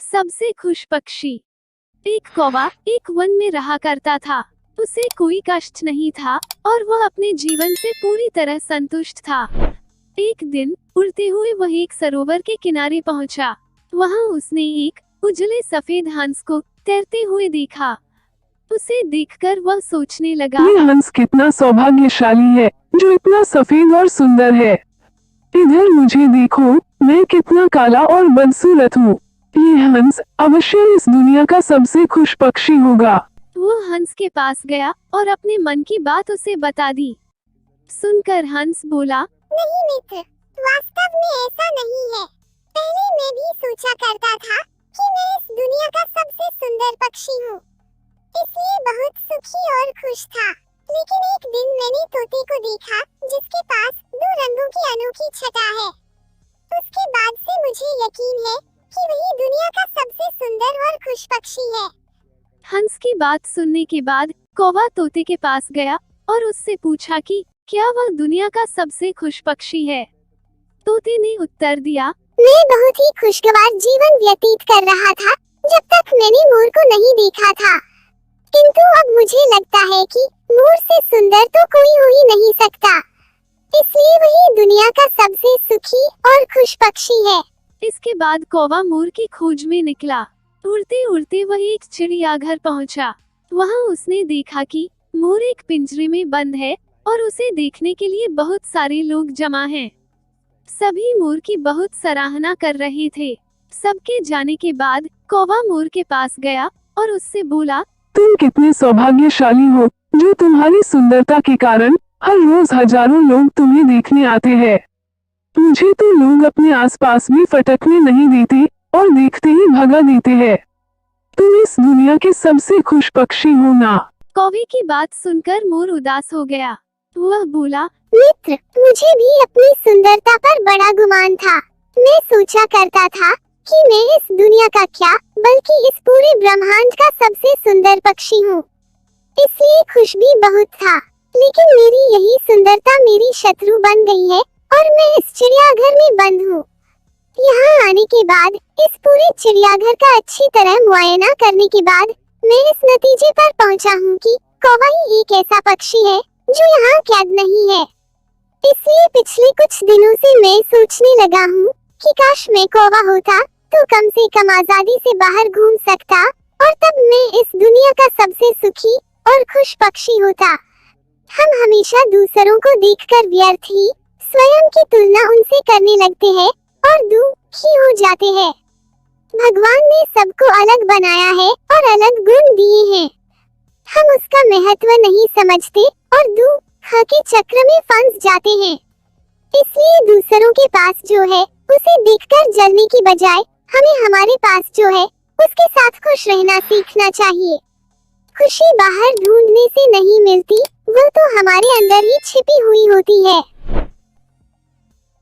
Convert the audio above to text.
सबसे खुश पक्षी। एक कौवा एक वन में रहा करता था। उसे कोई कष्ट नहीं था और वह अपने जीवन से पूरी तरह संतुष्ट था। एक दिन उड़ते हुए वह एक सरोवर के किनारे पहुंचा। वहां उसने एक उजले सफेद हंस को तैरते हुए देखा। उसे देखकर वह सोचने लगा, ये हंस कितना सौभाग्यशाली है जो इतना सफेद और सुंदर है। इधर मुझे देखो, मैं कितना काला और बदसूरत हूँ। ये हंस अवश्य इस दुनिया का सबसे खुश पक्षी होगा। वो हंस के पास गया और अपने मन की बात उसे बता दी। सुनकर हंस बोला, नहीं मित्र, वास्तव में ऐसा नहीं है। पहले मैं भी सोचा करता था कि मैं इस दुनिया का सबसे सुंदर पक्षी हूँ, इसलिए बहुत सुखी और खुश था। लेकिन एक दिन मैंने तोते को देखा जिसके पास 2 रंगों की अनोखी छटा है। उसके बाद से मुझे यकीन है कि वही दुनिया का सबसे सुंदर और खुश पक्षी है। हंस की बात सुनने के बाद कौवा तोते के पास गया और उससे पूछा कि क्या वह दुनिया का सबसे खुश पक्षी है। तोते ने उत्तर दिया, मैं बहुत ही खुशगवार जीवन व्यतीत कर रहा था जब तक मैंने मोर को नहीं देखा था। किंतु अब मुझे लगता है कि मोर से सुंदर तो कोई हो ही नहीं सकता, इसलिए वही दुनिया का सबसे सुखी और खुश पक्षी है। इसके बाद कौवा मोर की खोज में निकला। उड़ते उड़ते वह एक चिड़ियाघर पहुंचा। वहां उसने देखा कि मोर एक पिंजरे में बंद है और उसे देखने के लिए बहुत सारे लोग जमा हैं। सभी मोर की बहुत सराहना कर रहे थे। सबके जाने के बाद कौवा मोर के पास गया और उससे बोला, तुम कितने सौभाग्यशाली हो जो तुम्हारी सुंदरता के कारण हर रोज हजारों लोग तुम्हें देखने आते हैं। मुझे तो लोग अपने आसपास भी फटकने नहीं देते और देखते ही भगा देते हैं। तुम इस दुनिया के सबसे खुश पक्षी हो ना। कौवे की बात सुनकर मोर उदास हो गया। वह बोला, मित्र, मुझे भी अपनी सुंदरता पर बड़ा गुमान था। मैं सोचा करता था कि मैं इस दुनिया का क्या बल्कि इस पूरे ब्रह्मांड का सबसे सुंदर पक्षी हूँ, इसलिए खुश भी बहुत था। लेकिन मेरी यही सुंदरता मेरी शत्रु बन गई है और मैं इस चिड़ियाघर में बंद हूँ। यहाँ आने के बाद इस पूरे चिड़ियाघर का अच्छी तरह मुआयना करने के बाद मैं इस नतीजे पर पहुँचा हूँ कि कौवा ही एक ऐसा पक्षी है जो यहाँ कैद नहीं है। इसलिए पिछले कुछ दिनों से मैं सोचने लगा हूँ कि काश मैं कौवा होता तो कम से कम आजादी से बाहर घूम सकता और तब मैं इस दुनिया का सबसे सुखी और खुश पक्षी होता। हम हमेशा दूसरों को देखकर व्यर्थ ही स्वयं की तुलना उनसे करने लगते हैं और दुखी हो जाते हैं। भगवान ने सबको अलग बनाया है और अलग गुण दिए हैं। हम उसका महत्व नहीं समझते और दुख के चक्र में फंस जाते हैं। इसलिए दूसरों के पास जो है उसे देखकर जलने की बजाय हमें हमारे पास जो है उसके साथ खुश रहना सीखना चाहिए। खुशी बाहर ढूंढने से नहीं मिलती, वो तो हमारे अंदर ही छिपी हुई होती है।